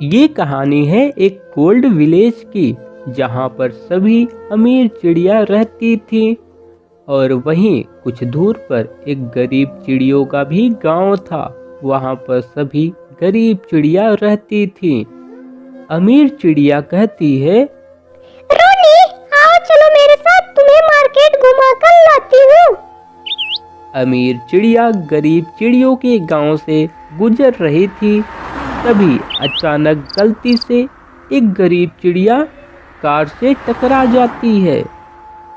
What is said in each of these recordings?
ये कहानी है एक गोल्ड विलेज की, जहाँ पर सभी अमीर चिड़िया रहती थी और वहीं कुछ दूर पर एक गरीब चिड़ियों का भी गांव था। वहाँ पर सभी गरीब चिड़िया रहती थी। अमीर चिड़िया कहती है, रोनी, आओ चलो मेरे साथ, तुम्हें मार्केट घुमा कर लाती हूँ। अमीर चिड़िया गरीब चिड़ियों के गांव से गुजर रही थी। तभी अचानक गलती से एक गरीब चिड़िया कार से टकरा जाती है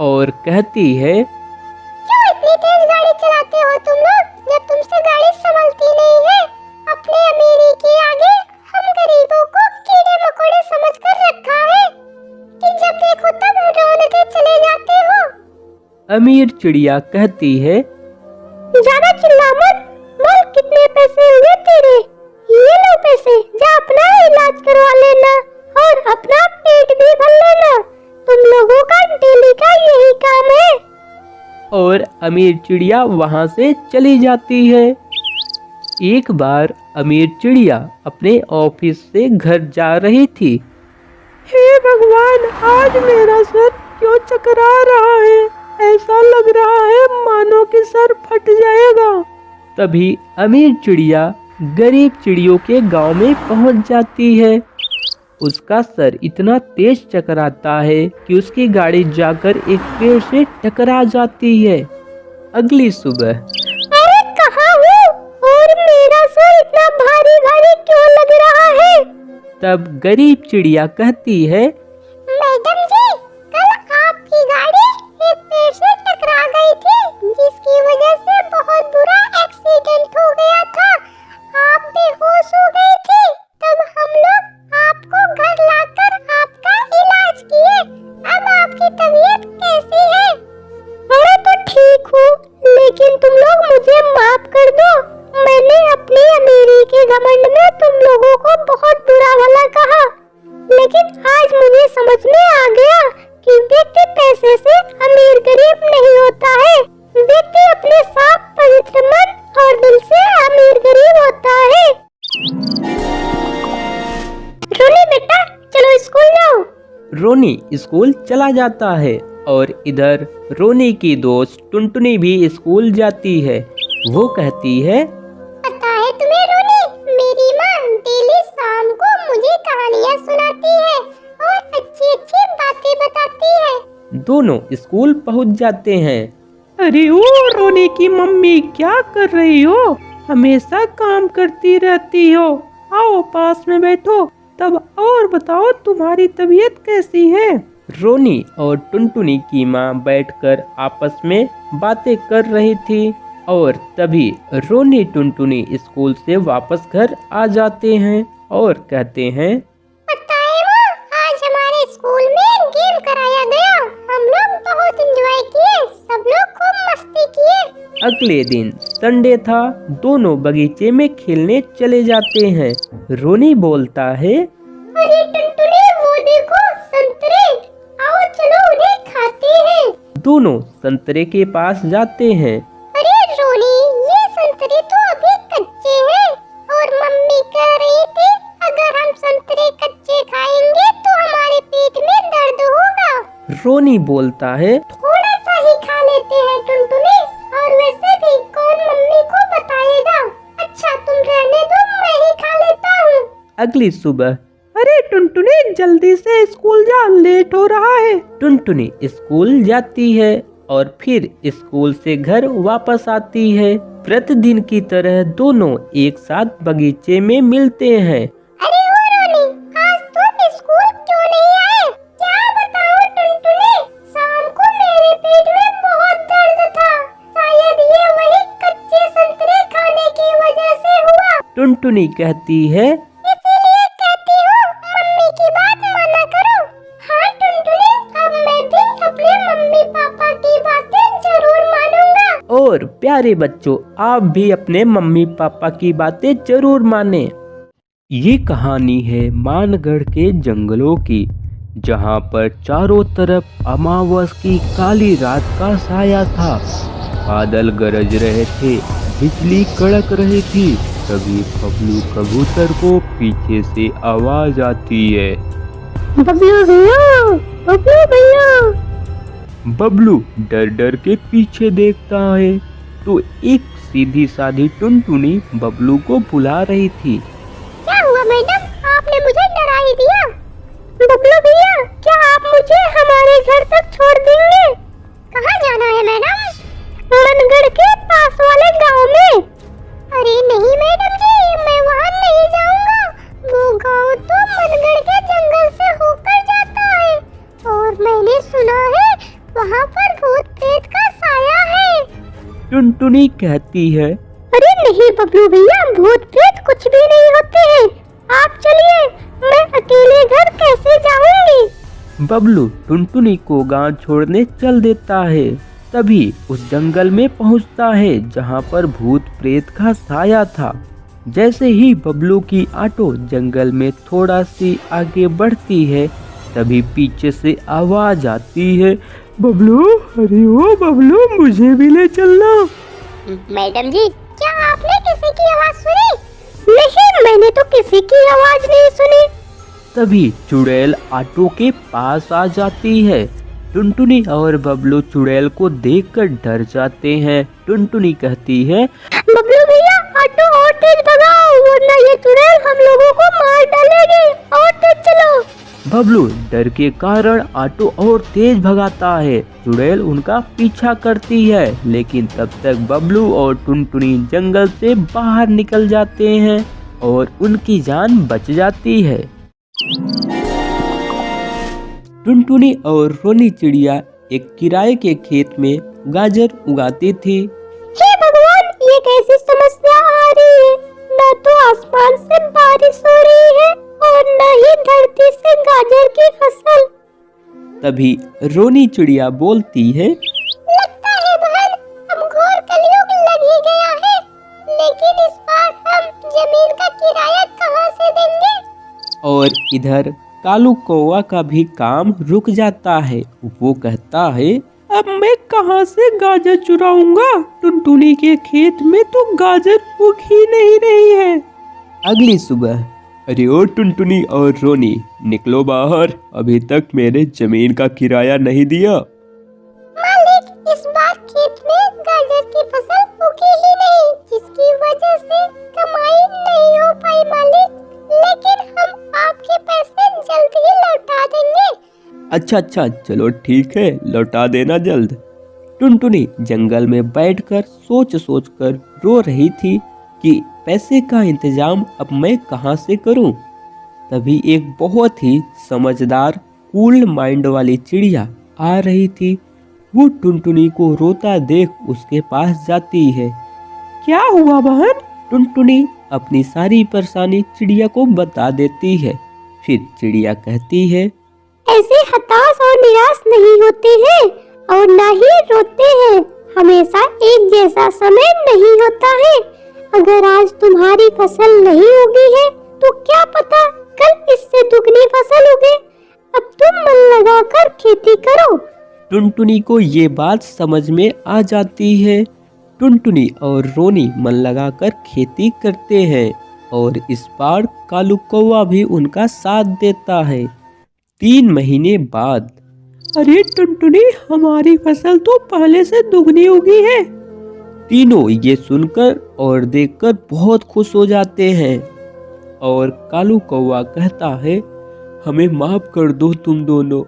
और कहती है, क्यों इतनी तेज गाड़ी चलाते हो तुम लोग, जब तुमसे गाड़ी संभलती नहीं है। अपने अमीरी के आगे हम गरीबों को कीड़े मकोड़े समझकर रखा है कि जब देखो तब रौनते चले जाते हो। अमीर चिड़िया कहती है, ज्यादा चिल्ला मत, बोल कितने पैसे हुए तेरे। ये लो पैसे, जा अपना इलाज करवा लेना और अपना पेट भी भर लेना। तुम लोगों का डेली का यही काम है। और अमीर चिड़िया वहां से चली जाती है। एक बार अमीर चिड़िया अपने ऑफिस से घर जा रही थी। हे भगवान, आज मेरा सर क्यों चकरा रहा है? ऐसा लग रहा है मानो कि सर फट जाएगा। तभी अमीर चिड़िया गरीब चिड़ियों के गांव में पहुंच जाती है। उसका सर इतना तेज चकराता है कि उसकी गाड़ी जाकर एक पेड़ से टकरा जाती है। अगली सुबह, अरे कहाँ हूँ और मेरा सर इतना भारी भारी क्यों लग रहा है? तब गरीब चिड़िया कहती है, मैडम जी, कल आपकी गाड़ी एक पेड़ से टकरा गई थी, जिसकी वजह से बहुत बुरा एक्सीडेंट हो गया था। आप बेहोश हो गई थी। तब हम लोग आपको घर लाकर आपका इलाज किए। अब आपकी तबीयत कैसी है? मैं तो ठीक हूँ, लेकिन तुम लोग मुझे माफ कर दो। मैंने अपनी अमीरी के घमंड में तुम लोगों को बहुत बुरा भला कहा, लेकिन आज मुझे समझ में आ गया कि व्यक्ति पैसे से अमीर गरीब नहीं होता है। व्यक्ति अपने साफ पवित्र मन और दिल से अमीर गरीब होता है। रोनी बेटा, चलो स्कूल जाओ। रोनी स्कूल चला जाता है और इधर रोनी की दोस्त टुनटुनी भी स्कूल जाती है। वो कहती है, पता है तुम्हें रोनी, मेरी माँ डेली शाम को मुझे कहानियाँ सुनाती है और अच्छी अच्छी बातें बताती है। दोनों स्कूल पहुंच जाते हैं। अरे ओ रोनी की मम्मी, क्या कर रही हो? हमेशा काम करती रहती हो। आओ पास में बैठो। तब और बताओ, तुम्हारी तबीयत कैसी है? रोनी और टुनटुनी की माँ बैठकर आपस में बातें कर रही थी और तभी रोनी टुनटुनी स्कूल से वापस घर आ जाते हैं और कहते हैं, पता है माँ, आज हमारे स्कूल में गेम कराया गया। हम लोग बहुत एंजॉय किए, सब लोग खूब मस्ती किए। अगले दिन संडे था। दोनों बगीचे में खेलने चले जाते हैं। रोनी बोलता है, अरे टुनटुनी, वो देखो संतरे, आओ चलो उन्हें खाते हैं। दोनों संतरे के पास जाते हैं। अरे रोनी, ये संतरे तो अभी कच्चे हैं और मम्मी कह रही थी अगर हम संतरे कच्चे खाएंगे तो हमारे पेट में दर्द होगा। रोनी बोलता है, थोड़ा सा ही खा लेते हैं टुनटुनी, और वैसे भी कौन मम्मी को बताएगा। अच्छा तुम रहने दो, मैं ही खा लेता हूँ। अगली सुबह, अरे टुनटुनी जल्दी से स्कूल जा, लेट हो रहा है। टुनटुनी स्कूल जाती है और फिर स्कूल से घर वापस आती है। प्रतिदिन की तरह दोनों एक साथ बगीचे में मिलते हैं। अरे ओ रोनी, आज तुम स्कूल क्यों नहीं आए? क्या बताऊं टुनटुनी, शाम को मेरे पेट में बहुत दर्द था। शायद ये वही कच्चे संतरे खाने की वजह से हुआ। टुनटुनी कहती है, इसीलिए कहती हूँ मम्मी की बात माना करो। हाँ टुनटुनी, अब मैं भी अपने मम्मी पापा की बातें जरूर मानूंगा। और प्यारे बच्चों, आप भी अपने मम्मी पापा की बातें जरूर माने। ये कहानी है मानगढ़ के जंगलों की, जहाँ पर चारों तरफ अमावस की काली रात का साया था। बादल गरज रहे थे, बिजली कड़क रही थी, तभी बबलू कबूतर को पीछे से आवाज आती है। बबलू भैया, बबलू भैया। बबलू डर डर के पीछे देखता है तो एक सीधी सादी टुनटुनी बबलू को बुला रही थी। क्या हुआ मैडम, आपने मुझे डरा ही दिया। बबलू भैया, क्या आप मुझे हमारे घर तक छोड़ देंगे? कहाँ जाना है मैडम? मनगढ़ के पास वाले गांव में। अरे नहीं मैडम जी, मैं वहाँ नहीं जाऊँगा। वो गांव तो मनगढ़ के जंगल से होकर जाता है और मैंने सुना है वहाँ पर भूत प्रेत का साया है। टुनटुनी कहती है, अरे नहीं बबलू भैया, भूत प्रेत कुछ भी नहीं होते हैं। आप चलिए, मैं अकेले घर कैसे जाऊंगी? बबलू टुनटुनी को गांव छोड़ने चल देता है। तभी उस जंगल में पहुंचता है जहां पर भूत प्रेत का साया था। जैसे ही बबलू की ऑटो जंगल में थोड़ा सी आगे बढ़ती है तभी पीछे से आवाज आती है, बबलू, अरे ओ बबलू, मुझे भी ले चलना। मैडम जी, क्या आपने किसी की आवाज सुनी? नहीं, मैंने तो किसी की आवाज नहीं सुनी। तभी चुड़ैल ऑटो के पास आ जाती है। टुनटुनी और बबलू चुड़ैल को देखकर डर जाते हैं। टुनटुनी कहती है, बबलू भैया, ऑटो और तेज भगाओ वरना ये चुड़ैल हम लोगों को मार डालेगी। और तेज चलो। बबलू डर के कारण ऑटो और तेज भगाता है। चुड़ैल उनका पीछा करती है लेकिन तब तक बबलू और टुनटुनी जंगल से बाहर निकल जाते हैं और उनकी जान बच जाती है। टुनटुनी और रोनी चिड़िया एक किराए के खेत में गाजर उगाती थी। हे भगवान, ये कैसी समस्या आ रही है? न तो आसमान से बारिश हो रही है और न ही धरती से गाजर की फसल। तभी रोनी चिड़िया बोलती है, लगता है बहन, अब घोर कलयुग लग ही गया है। लेकिन इस बार हम जमीन का किराया कहाँ से देंगे? और इधर कालू कौवा का भी काम रुक जाता है। वो कहता है, अब मैं कहाँ से गाजर चुराऊंगा? टुनटुनी के खेत में तो गाजर उग ही नहीं रही है। अगली सुबह, अरे ओ टुनटुनी और रोनी, निकलो बाहर, अभी तक मेरे जमीन का किराया नहीं दिया। मालिक, इस बार खेत में गाजर की फसल उगी ही नहीं, जिसकी वजह से कमाई नहीं हो पाई मालिक। लेकिन हम आपके पैसे जल्द ही लौटा देंगे। अच्छा, चलो ठीक है, लौटा देना जल्द। टुनटुनी जंगल में बैठकर सोच कर रो रही थी कि पैसे का इंतजाम अब मैं कहाँ से करूं। तभी एक बहुत ही समझदार कूल माइंड वाली चिड़िया आ रही थी। वो टुनटुनी को रोता देख उसके पास जाती है। क्या हुआ बहन? टुनटुनी अपनी सारी परेशानी चिड़िया को बता देती है। फिर चिड़िया कहती है, ऐसे हताश और निराश नहीं होते हैं और न ही रोते हैं। हमेशा एक जैसा समय नहीं होता है। अगर आज तुम्हारी फसल नहीं उगी है तो क्या पता कल इससे दुगनी फसल उगे। अब तुम मन लगाकर खेती करो। टुनटुनी को ये बात समझ में आ जाती है। टुनटुनी और रोनी मन लगाकर खेती करते हैं और इस बार कालू कौवा भी उनका साथ देता है। 3 महीने बाद, अरे टुनटुनी, हमारी फसल तो पहले से दुगनी उगी है। तीनों ये सुनकर और देखकर बहुत खुश हो जाते हैं और कालू कौवा कहता है, हमें माफ कर दो तुम दोनों,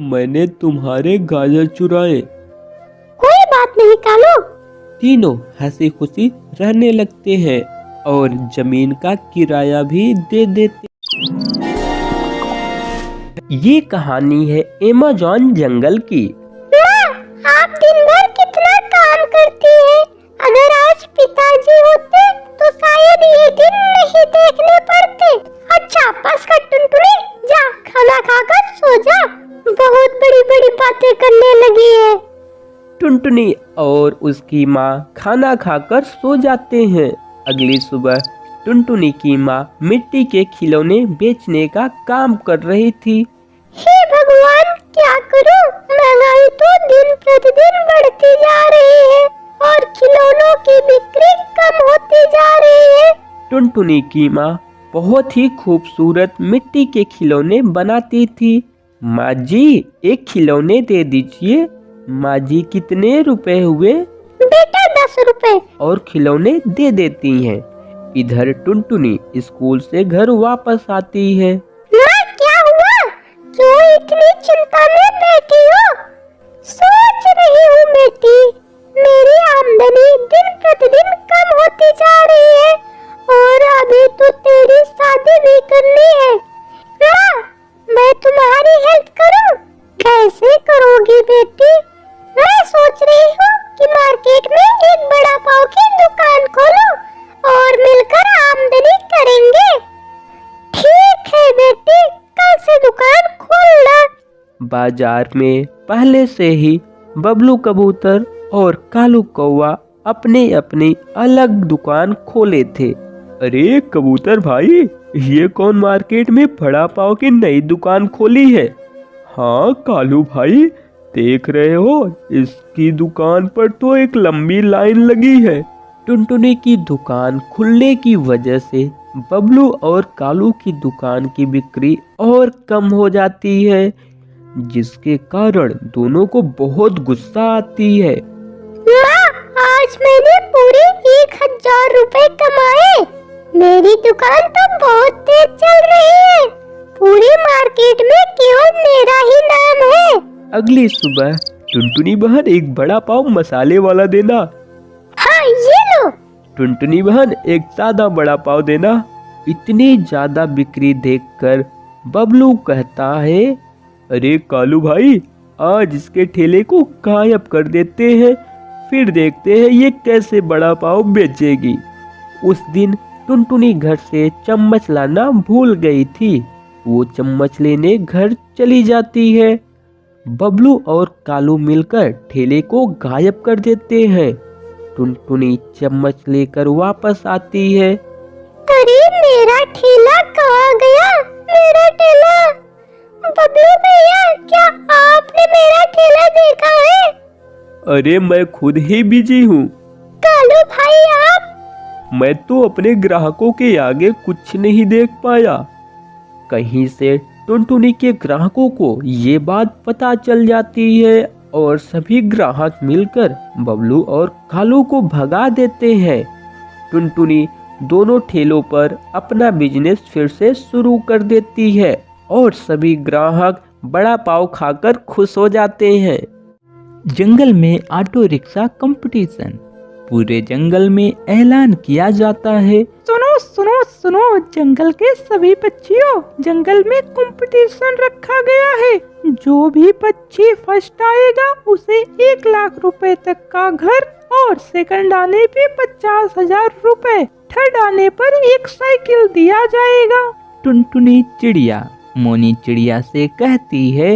मैंने तुम्हारे गाजर चुराए। कोई बात नहीं कालू। तीनों हंसी खुशी रहने लगते हैं और जमीन का किराया भी दे देते। ये कहानी है अमेज़न जंगल की। माँ, आप दिन भर कितना काम करती हैं। अगर आज पिताजी होते तो शायद ये दिन नहीं देखने पड़ते। अच्छा बस कर टुनटुनी, जा खाना खाकर सो जा। बहुत बड़ी बड़ी बातें करने लगी है। टुनटुनी और उसकी माँ खाना खाकर सो जाते हैं। अगली सुबह टुनटुनी की माँ मिट्टी के खिलौने बेचने का काम कर रही थी। हे भगवान, क्या करूं? महंगाई तो दिन प्रतिदिन बढ़ती जा रही है और खिलौनों की बिक्री कम होती जा रही है। टुनटुनी की माँ बहुत ही खूबसूरत मिट्टी के खिलौने बनाती थी। माँ जी, एक खिलौने दे दीजिए। माँ जी, कितने रुपए हुए? बेटा 10 रुपए। और खिलौने दे देती हैं। इधर टुनटुनी स्कूल से घर वापस आती है। माँ, क्या हुआ? क्यों इतनी चिंता में बैठी हो? सोच रही हूँ बेटी, मेरी आमदनी दिन प्रतिदिन कम होती जा रही है और अभी तो तेरी शादी भी करनी है। माँ, मैं तुम्हारी हेल्प करूँ? कैसे करोगी बेटी? मैं सोच रही हूँ कि मार्केट में एक बड़ा पाव की दुकान खोलूं और मिलकर आमदनी करेंगे। ठीक है बेटी, कल से दुकान खोलना। बाजार में पहले से ही बबलू कबूतर और कालू कौवा अपने अपनी अलग दुकान खोले थे। अरे कबूतर भाई, ये कौन मार्केट में बड़ा पाव की नई दुकान खोली है? हाँ कालू भाई, देख रहे हो, इसकी दुकान पर तो एक लंबी लाइन लगी है। टुनटुनी की दुकान खुलने की वजह से बबलू और कालू की दुकान की बिक्री और कम हो जाती है, जिसके कारण दोनों को बहुत गुस्सा आती है। माँ, आज मैंने पूरे 1000 रुपए कमाए। मेरी दुकान तो बहुत तेज चल रही है। पूरी मार्केट में केवल मेरा ही नाम है। अगली सुबह टुनटुनी बहन, एक बड़ा पाव मसाले वाला देना। हाँ, ये लो। टुनटुनी बहन, एक सादा बड़ा पाव देना। इतनी ज्यादा बिक्री देखकर बबलू कहता है, अरे कालू भाई, आज इसके ठेले को गायब कर देते हैं, फिर देखते हैं ये कैसे बड़ा पाव बेचेगी। उस दिन टुनटुनी घर से चम्मच लाना भूल गई थी। वो चम्मच लेने घर चली जाती है। बबलू और कालू मिलकर ठेले को गायब कर देते हैं। टुनटुनी चम्मच लेकर वापस आती है। अरे मेरा ठेला कहाँ गया? मेरा ठेला। बबलू भैया, क्या आपने मेरा ठेला देखा है? अरे मैं खुद ही बिजी हूँ। कालू भाई, आप? मैं तो अपने ग्राहकों के आगे कुछ नहीं देख पाया। कहीं से टुनटुनी के ग्राहकों को ये बात पता चल जाती है और सभी ग्राहक मिलकर बबलू और कालू को भगा देते हैं। टुनटुनी दोनों ठेलों पर अपना बिजनेस फिर से शुरू कर देती है और सभी ग्राहक बड़ा पाव खाकर खुश हो जाते हैं। जंगल में ऑटो रिक्शा कंपटीशन। पूरे जंगल में ऐलान किया जाता है, सुनो सुनो सुनो जंगल के सभी पक्षियों, जंगल में कंपटीशन रखा गया है। जो भी पक्षी फर्स्ट आएगा उसे 1 लाख रुपए तक का घर और सेकंड आने पे 50,000 रुपए, थर्ड आने पर 1 साइकिल दिया जाएगा। टुनटुनी चिड़िया मोनी चिड़िया से कहती है,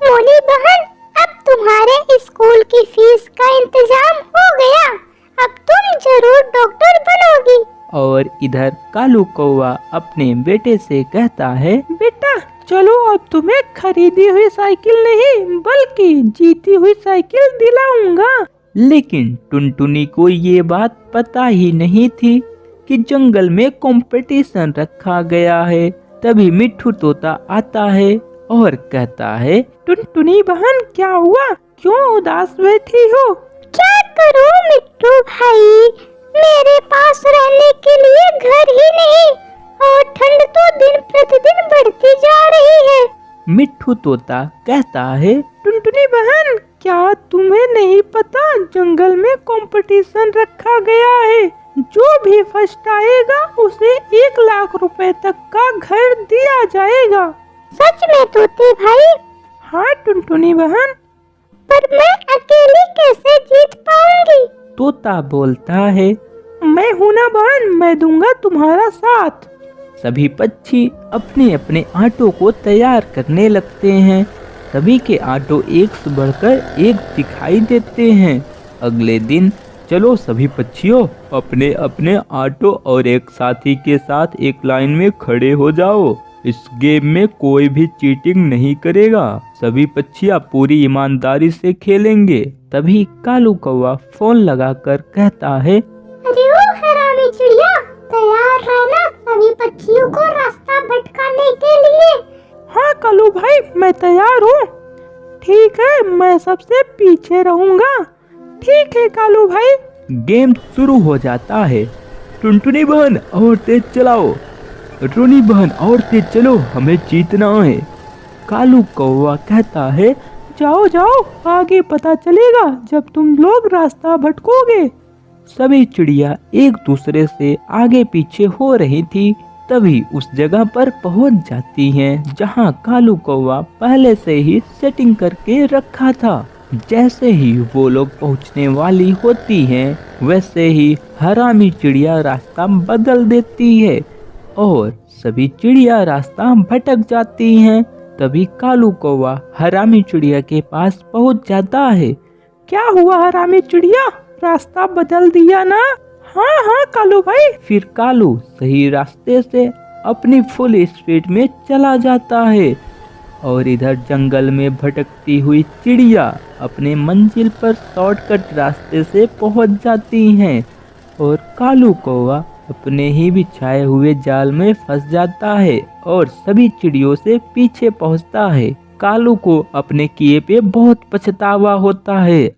मोनी बहन, अब तुम्हारे स्कूल की फीस का इंतजाम हो गया। अब तुम जरूर डॉक्टर बनोगी। और इधर कालू कौवा अपने बेटे से कहता है, बेटा चलो अब तुम्हें खरीदी हुई साइकिल नहीं बल्कि जीती हुई साइकिल दिलाऊंगा। लेकिन टुनटुनी को ये बात पता ही नहीं थी कि जंगल में कंपटीशन रखा गया है। तभी मिट्ठू तोता आता है और कहता है, टुनटुनी बहन, क्या हुआ? क्यों उदास बैठी हो? क्या करूं मिट्टू भाई, मेरे पास रहने के लिए घर ही नहीं और ठंड तो दिन प्रतिदिन बढ़ती जा रही है। मिट्ठू तोता कहता है, टुनटुनी बहन, क्या तुम्हें नहीं पता जंगल में कंपटीशन रखा गया है। जो भी फर्स्ट आएगा उसे 1 लाख रुपए तक का घर दिया जाएगा। सच में तोते भाई? हाँ टुनटुनी बहन। पर मैं अकेली कैसे जीत पाऊंगी? तोता बोलता है, मैं हूं ना बहन, मैं दूंगा तुम्हारा साथ। सभी पक्षी अपने अपने आटों को तैयार करने लगते हैं। सभी के आटो एक से बढ़कर एक दिखाई देते हैं। अगले दिन चलो सभी पक्षियों, अपने अपने आटो और एक साथी के साथ एक लाइन में खड़े हो जाओ। इस गेम में कोई भी चीटिंग नहीं करेगा। सभी पक्षियाँ पूरी ईमानदारी से खेलेंगे। तभी कालू कौवा फोन लगाकर कहता है, अरे ओ हरामी चिड़िया, तैयार है ना सभी पक्षियों को रास्ता भटकाने के लिए। हाँ कालू भाई, मैं तैयार हूँ। ठीक है, मैं सबसे पीछे रहूंगा। ठीक है कालू भाई। गेम शुरू हो जाता है। टुनटुनी बहन और तेज चलाओ, रोनी बहन और तेज चलो, हमें जीतना है। कालू कौवा कहता है, जाओ जाओ, आगे पता चलेगा जब तुम लोग रास्ता भटकोगे। सभी चिड़िया एक दूसरे से आगे पीछे हो रही थी। तभी उस जगह पर पहुंच जाती हैं जहां कालू कौवा पहले से ही सेटिंग करके रखा था। जैसे ही वो लोग पहुंचने वाली होती हैं, वैसे ही हरामी चिड़िया रास्ता बदल देती है और सभी चिड़िया रास्ता भटक जाती हैं। तभी कालू कौवा हरामी चिड़िया के पास पहुंच जाता है। क्या हुआ हरामी चिड़िया, रास्ता बदल दिया ना? हाँ हाँ कालू भाई। फिर कालू सही रास्ते से अपनी फुल स्पीड में चला जाता है और इधर जंगल में भटकती हुई चिड़िया अपने मंजिल पर शॉर्टकट रास्ते से पहुंच जाती हैं और कालू कौवा अपने ही बिछाए हुए जाल में फंस जाता है और सभी चिड़ियों से पीछे पहुंचता है। कालू को अपने किए पे बहुत पछतावा होता है।